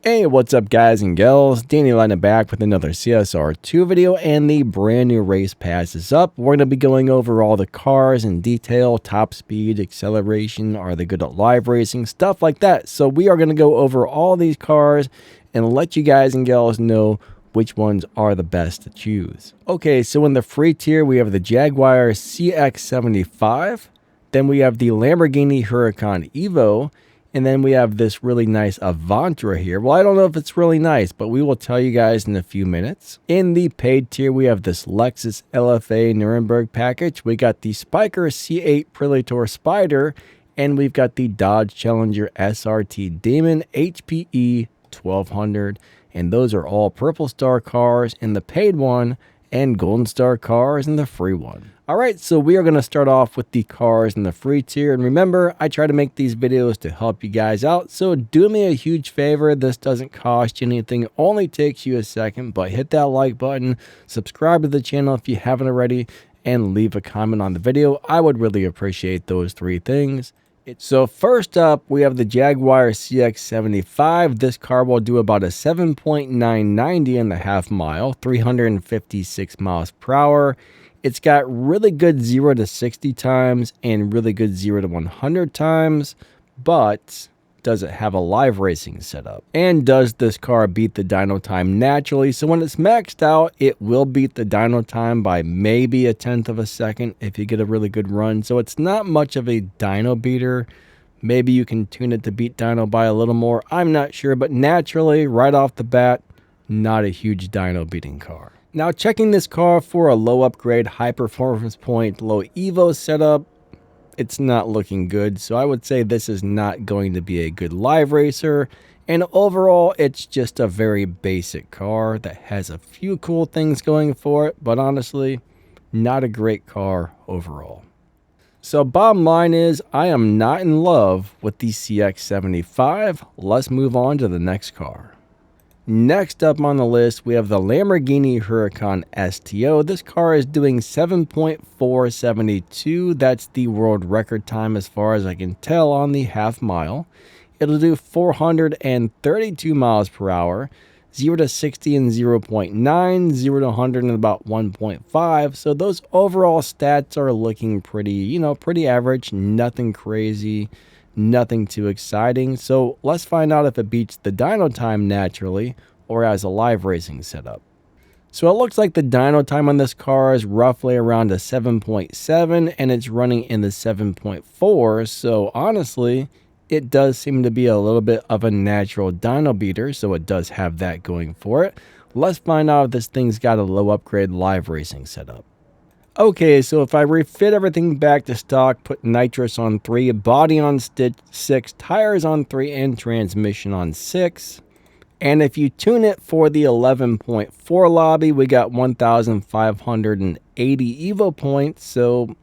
Hey, what's up guys and gals? Danny Lightning back with another CSR2 video, and the brand new race pass is up. We're going to be going over all the cars in detail, top speed, acceleration, are they good at live racing, stuff like that. So we are going to go over all these cars and let you guys and gals know which ones are the best to choose. Okay, so in the free tier we have the Jaguar CX75, then we have the Lamborghini Huracan Evo, and then we have this really nice Evantra here. Well, I don't know if it's really nice, but we will tell you guys in a few minutes. In the paid tier, we have this Lexus LFA Nuremberg package. We got the Spyder C8 Predator Spyder, and we've got the Dodge Challenger SRT Demon HPE 1200. And those are all Purple Star cars in the paid one, and Golden Star cars in the free one. Alright, so we are going to start off with the cars in the free tier, and remember, I try to make these videos to help you guys out, so do me a huge favor. This doesn't cost you anything, it only takes you a second, but hit that like button, subscribe to the channel if you haven't already, and leave a comment on the video. I would really appreciate those three things. So first up, we have the Jaguar CX75. This car will do about a 7.990 in the half mile, 356 miles per hour. It's got really good 0 to 60 times and really good 0 to 100 times, but does it have a live racing setup? And does this car beat the dyno time naturally? So when it's maxed out, it will beat the dyno time by maybe a tenth of a second if you get a really good run. So it's not much of a dyno beater. Maybe you can tune it to beat dyno by a little more. I'm not sure, but naturally, right off the bat, not a huge dyno beating car. Now checking this car for a low upgrade, high performance point, low Evo setup, it's not looking good. So I would say this is not going to be a good live racer. And overall, it's just a very basic car that has a few cool things going for it, but honestly, not a great car overall. So bottom line is, I am not in love with the CX75. Let's move on to the next car. Next up on the list, we have the Lamborghini Huracan STO. This car is doing 7.472. That's the world record time as far as I can tell on the half mile. It'll do 432 miles per hour, 0 to 60 in 0.9, 0 to 100 in about 1.5. So those overall stats are looking pretty, pretty average, nothing crazy. Nothing too exciting. So let's find out if it beats the dyno time naturally or as a live racing setup. So it looks like the dyno time on this car is roughly around a 7.7 and it's running in the 7.4. So honestly, it does seem to be a little bit of a natural dyno beater. So it does have that going for it. Let's find out if this thing's got a low upgrade live racing setup. Okay, so if I refit everything back to stock, put nitrous on 3, body on 6, tires on 3, and transmission on 6. And if you tune it for the 11.4 lobby, we got 1,580 Evo points. So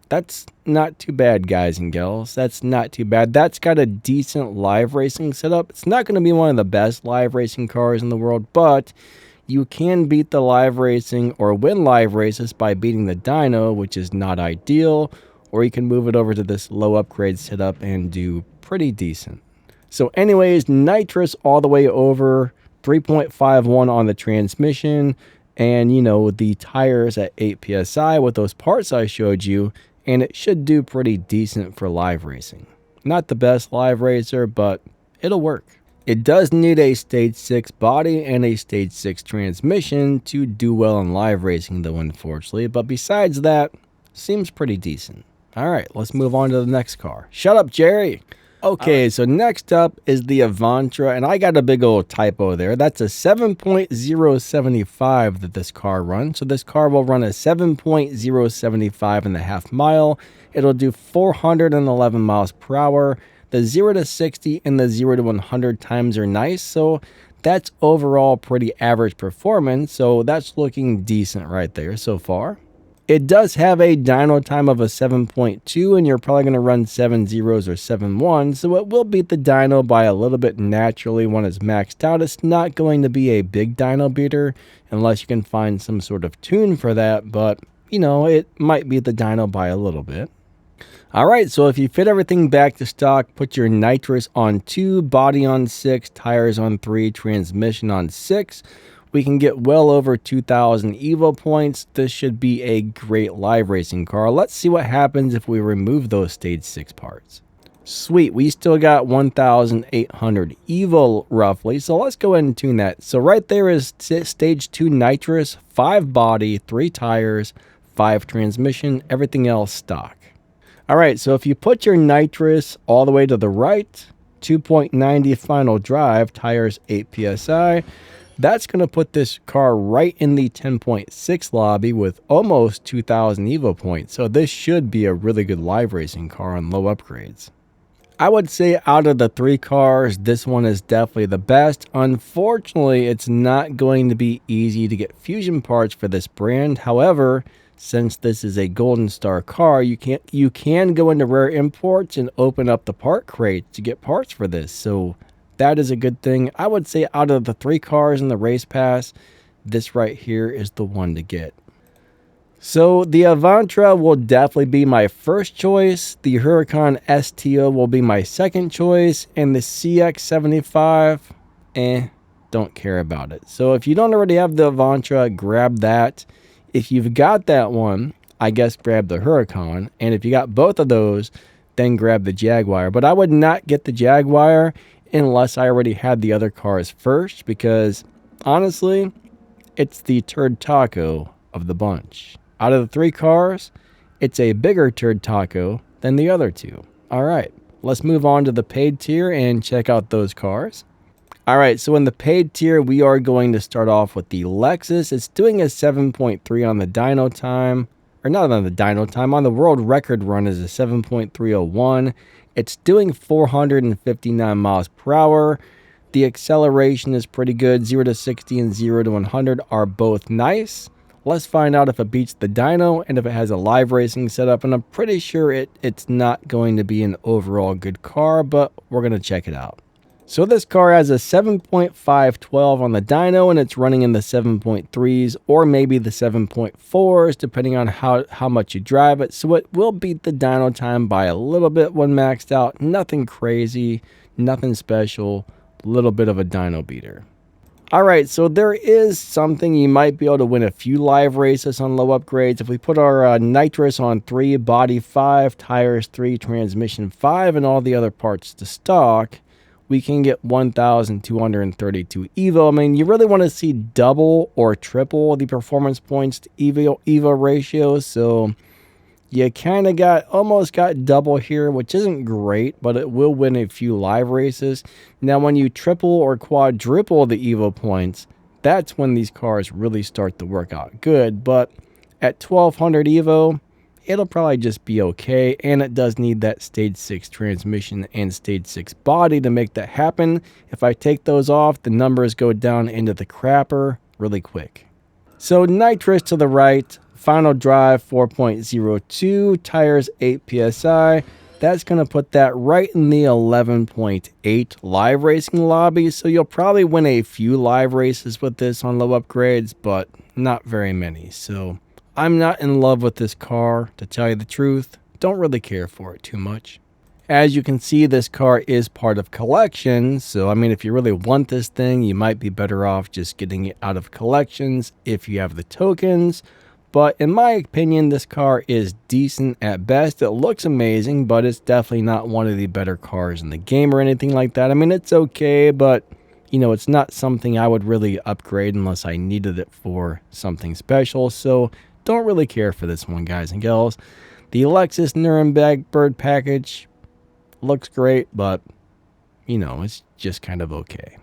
that's not too bad, guys and gals. That's not too bad. That's got a decent live racing setup. It's not going to be one of the best live racing cars in the world, but you can beat the live racing or win live races by beating the dyno, which is not ideal, or you can move it over to this low upgrade setup and do pretty decent. So anyways, nitrous all the way over, 3.51 on the transmission, and the tires at 8 psi with those parts I showed you, and it should do pretty decent for live racing. Not the best live racer, but it'll work. It does need a stage 6 body and a stage 6 transmission to do well in live racing though, unfortunately. But besides that, seems pretty decent. Alright, let's move on to the next car. Shut up, Jerry! Okay, so next up is the Evantra, and I got a big old typo there. That's a 7.075 that this car runs. So this car will run a 7.075 in the half mile. It'll do 411 miles per hour. The 0 to 60 and the 0 to 100 times are nice, so that's overall pretty average performance, so that's looking decent right there so far. It does have a dyno time of a 7.2, and you're probably going to run 7 zeros or 7 ones, so it will beat the dyno by a little bit naturally when it's maxed out. It's not going to be a big dyno beater unless you can find some sort of tune for that, but, it might beat the dyno by a little bit. All right, so if you fit everything back to stock, put your nitrous on 2, body on 6, tires on 3, transmission on 6, we can get well over 2,000 Evo points. This should be a great live racing car. Let's see what happens if we remove those stage 6 parts. Sweet, we still got 1,800 Evo roughly, so let's go ahead and tune that. So right there is stage 2 nitrous, 5 body, 3 tires, 5 transmission, everything else stock. All right, so if you put your nitrous all the way to the right, 2.90 final drive, tires 8 psi, that's going to put this car right in the 10.6 lobby with almost 2,000 Evo points. So this should be a really good live racing car on low upgrades. I would say out of the 3 cars, this one is definitely the best. Unfortunately, it's not going to be easy to get fusion parts for this brand. However, since this is a Golden Star car, you can go into Rare Imports and open up the part crate to get parts for this. So that is a good thing. I would say out of the 3 cars in the race pass, this right here is the one to get. So the Evantra will definitely be my first choice. The Huracan STO will be my second choice. And the CX75, don't care about it. So if you don't already have the Evantra, grab that. If you've got that one, I guess grab the Huracan. And if you got both of those, then grab the Jaguar. But I would not get the Jaguar unless I already had the other cars first, because honestly, it's the turd taco of the bunch. Out of the 3 cars, it's a bigger turd taco than the other 2. All right, let's move on to the paid tier and check out those cars. All right, so in the paid tier, we are going to start off with the Lexus. It's doing a 7.3 on the dyno time, or not on the dyno time, on the world record run is a 7.301. It's doing 459 miles per hour. The acceleration is pretty good. 0 to 60 and 0 to 100 are both nice. Let's find out if it beats the dyno and if it has a live racing setup. And I'm pretty sure it's not going to be an overall good car, but we're going to check it out. So this car has a 7.512 on the dyno, and it's running in the 7.3s or maybe the 7.4s, depending on how much you drive it. So it will beat the dyno time by a little bit when maxed out. Nothing crazy, nothing special, a little bit of a dyno beater. All right, so there is something you might be able to win a few live races on low upgrades. If we put our nitrous on 3, body 5, tires 3, transmission 5, and all the other parts to stock, we can get 1,232 Evo. I mean, you really want to see double or triple the performance points to Evo ratio. So you kind of almost got double here, which isn't great, but it will win a few live races. Now, when you triple or quadruple the Evo points, that's when these cars really start to work out good. But at 1,200 Evo, it'll probably just be okay, and it does need that stage 6 transmission and stage 6 body to make that happen. If I take those off, the numbers go down into the crapper really quick. So nitrous to the right, final drive 4.02, tires 8 psi. That's going to put that right in the 11.8 live racing lobby. So you'll probably win a few live races with this on low upgrades, but not very many. So I'm not in love with this car, to tell you the truth. Don't really care for it too much. As you can see, this car is part of collections. So, I mean, if you really want this thing, you might be better off just getting it out of collections if you have the tokens. But in my opinion, this car is decent at best. It looks amazing, but it's definitely not one of the better cars in the game or anything like that. I mean, it's okay, but you know, it's not something I would really upgrade unless I needed it for something special. So don't really care for this one, guys and gals. The Lexus Nuremberg Bird package looks great, but you know, it's just kind of okay.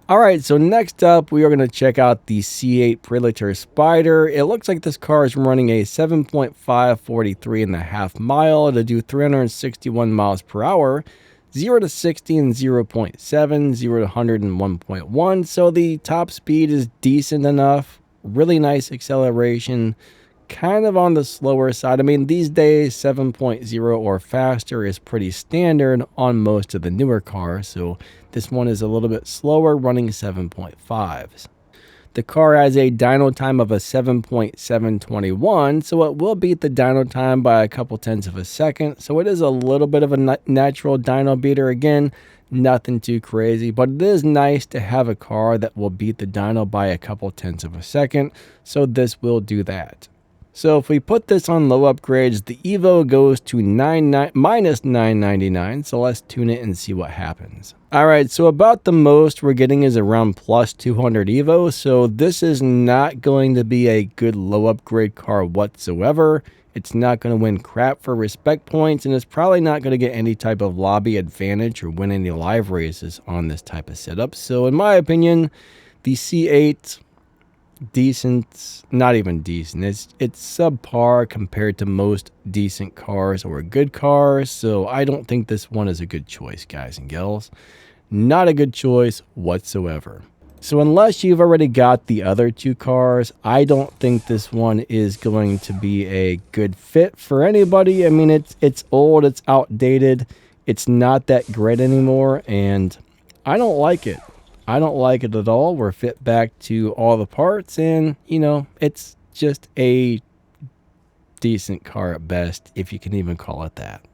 All right, so next up, we are going to check out the C8 Predator Spyder. It looks like this car is running a 7.543.5 mile to do 361 miles per hour, 0 to 60 in 0.7, 0 to 100 in 1.1. So the top speed is decent enough, really nice acceleration, kind of on the slower side. I mean, these days 7.0 or faster is pretty standard on most of the newer cars, so this one is a little bit slower, running 7.5s. The car has a dyno time of a 7.721, so it will beat the dyno time by a couple tenths of a second. So it is a little bit of a natural dyno beater. Again, nothing too crazy, but it is nice to have a car that will beat the dyno by a couple tenths of a second. So this will do that. So if we put this on low upgrades, the Evo goes to minus 999. So let's tune it and see what happens. All right, so about the most we're getting is around plus 200 Evo. So this is not going to be a good low upgrade car whatsoever. It's not going to win crap for respect points, and it's probably not going to get any type of lobby advantage or win any live races on this type of setup. So in my opinion, the C8, decent, not even decent, it's subpar compared to most decent cars or good cars. So I don't think this one is a good choice, guys and gals. Not a good choice whatsoever. So unless you've already got the other two cars, I don't think this one is going to be a good fit for anybody. I mean, it's old, it's outdated, it's not that great anymore, and I don't like it. I don't like it at all. We're fit back to all the parts, and, you know, it's just a decent car at best, if you can even call it that.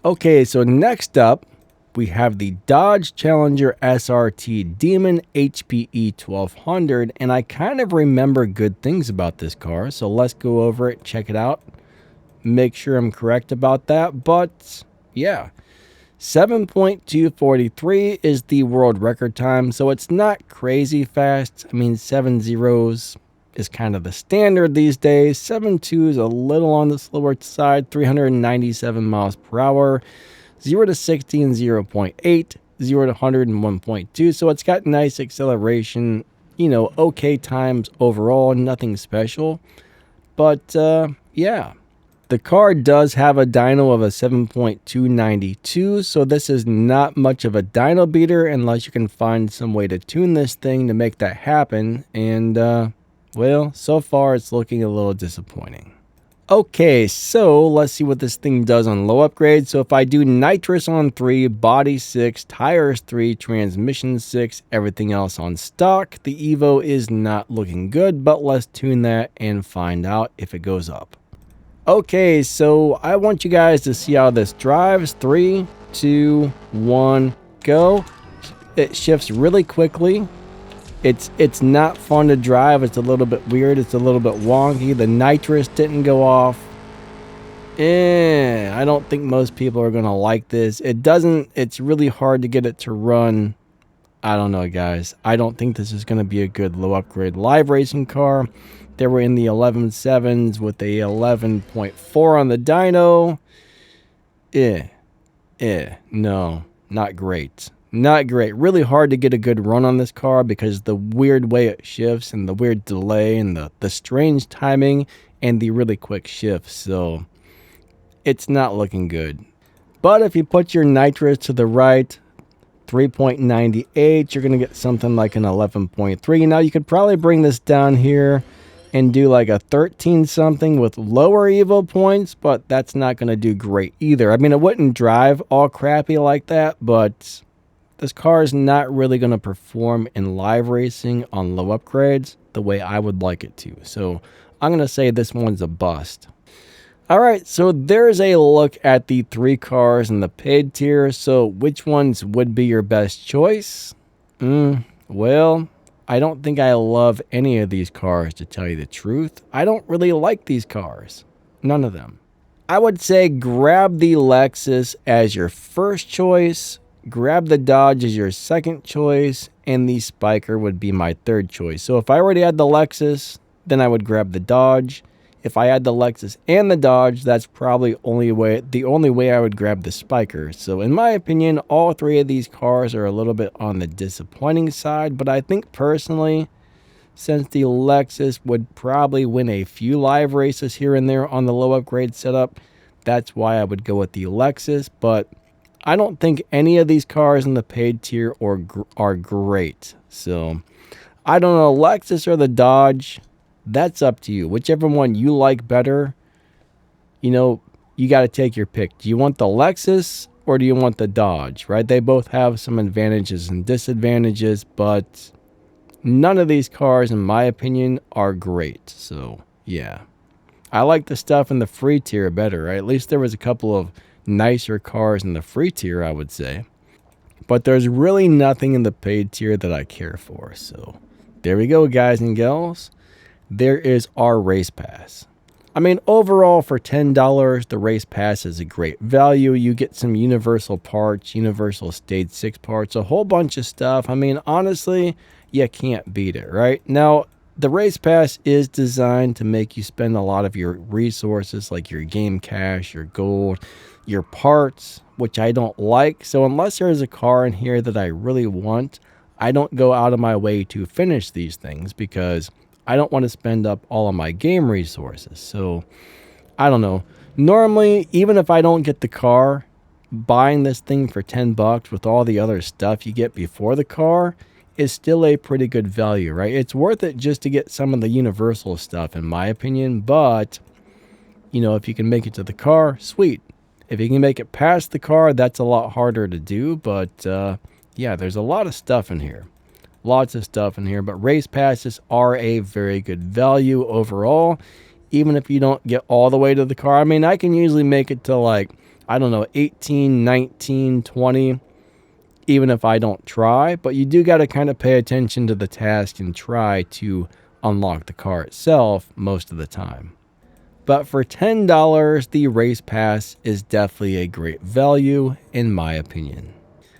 Okay, so next up, we have the Dodge Challenger SRT Demon HPE 1200, and I kind of remember good things about this car, so let's go over it, check it out, make sure I'm correct about that. But yeah, 7.243 is the world record time, so it's not crazy fast. I mean, 7 zeros is kind of the standard these days. 7.2 is a little on the slower side, 397 miles per hour. 0 to 60 in 0.8, 0 to 100 in 1.2. So it's got nice acceleration, you know, okay times overall, nothing special. But yeah, the car does have a dyno of a 7.292. So this is not much of a dyno beater unless you can find some way to tune this thing to make that happen. And well, so far it's looking a little disappointing. Okay, so let's see what this thing does on low upgrade. So if I do nitrous on 3, body 6, tires 3, transmission 6, everything else on stock, the Evo is not looking good, but let's tune that and find out if it goes up. Okay, so I want you guys to see how this drives. 3, 2, 1, go. It shifts really quickly. It's not fun to drive. It's a little bit weird. It's a little bit wonky. The nitrous didn't go off. I don't think most people are going to like this. It's really hard to get it to run. I don't know, guys. I don't think this is going to be a good low upgrade live racing car. They were in the 11.7s with a 11.4 on the dyno. No, not great. Not great. Really hard to get a good run on this car because the weird way it shifts and the weird delay and the strange timing and the really quick shifts. So it's not looking good. But if you put your nitrous to the right, 3.98, you're going to get something like an 11.3. Now you could probably bring this down here and do like a 13 something with lower Evo points, but that's not going to do great either. I mean, it wouldn't drive all crappy like that, but this car is not really going to perform in live racing on low upgrades the way I would like it to. So I'm going to say this one's a bust. All right, so there's a look at the 3 cars in the paid tier. So which ones would be your best choice? Well, I don't think I love any of these cars, to tell you the truth. I don't really like these cars. None of them. I would say grab the Lexus as your first choice. Grab the Dodge as your second choice, and the Spyder would be my third choice. So if I already had the Lexus, then I would grab the Dodge. If I had the Lexus and the Dodge, that's probably the only way I would grab the Spyder. So in my opinion, all 3 of these cars are a little bit on the disappointing side, but I think personally, since the Lexus would probably win a few live races here and there on the low upgrade setup, that's why I would go with the Lexus. But I don't think any of these cars in the paid tier are great. So I don't know, Lexus or the Dodge, that's up to you. Whichever one you like better, you know, you got to take your pick. Do you want the Lexus or do you want the Dodge, right? They both have some advantages and disadvantages, but none of these cars, in my opinion, are great. So, yeah. I like the stuff in the free tier better, right? At least there was a couple of nicer cars in the free tier, I would say. But there's really nothing in the paid tier that I care for. So, there we go, guys and gals. There is our race pass. I mean, overall, for $10, the race pass is a great value. You get some universal parts, universal stage 6 parts, a whole bunch of stuff. I mean, honestly, you can't beat it, right? Now, the race pass is designed to make you spend a lot of your resources, like your game cash, your gold, your parts, which I don't like. So unless there is a car in here that I really want, I don't go out of my way to finish these things because I don't want to spend up all of my game resources. So I don't know. Normally, even if I don't get the car, buying this thing for $10 with all the other stuff you get before the car is still a pretty good value, right? It's worth it just to get some of the universal stuff, in my opinion. But, you know, if you can make it to the car, sweet. If you can make it past the car, that's a lot harder to do. But, yeah, there's a lot of stuff in here. Lots of stuff in here. But race passes are a very good value overall, even if you don't get all the way to the car. I mean, I can usually make it to, like, I don't know, 18, 19, 20, even if I don't try. But you do got to kind of pay attention to the task and try to unlock the car itself most of the time. But for $10, the race pass is definitely a great value, in my opinion.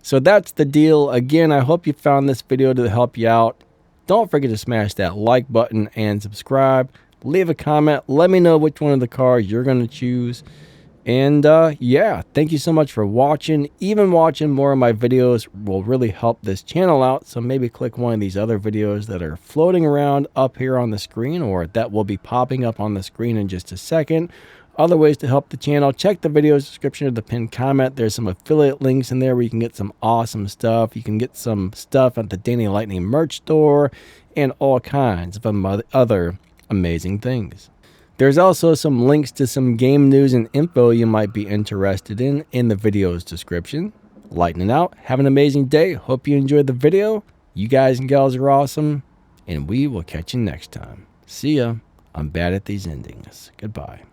So that's the deal. Again, I hope you found this video to help you out. Don't forget to smash that like button and subscribe. Leave a comment. Let me know which one of the cars you're going to choose. And yeah, thank you so much for watching. Even watching more of my videos will really help this channel out. So maybe click one of these other videos that are floating around up here on the screen, or that will be popping up on the screen in just a second. Other ways to help the channel, check the video description of the pinned comment. There's some affiliate links in there where you can get some awesome stuff. You can get some stuff at the Danny Lightning merch store and all kinds of other amazing things. There's also some links to some game news and info you might be interested in the video's description. Lightning out. Have an amazing day. Hope you enjoyed the video. You guys and gals are awesome, and we will catch you next time. See ya. I'm bad at these endings. Goodbye.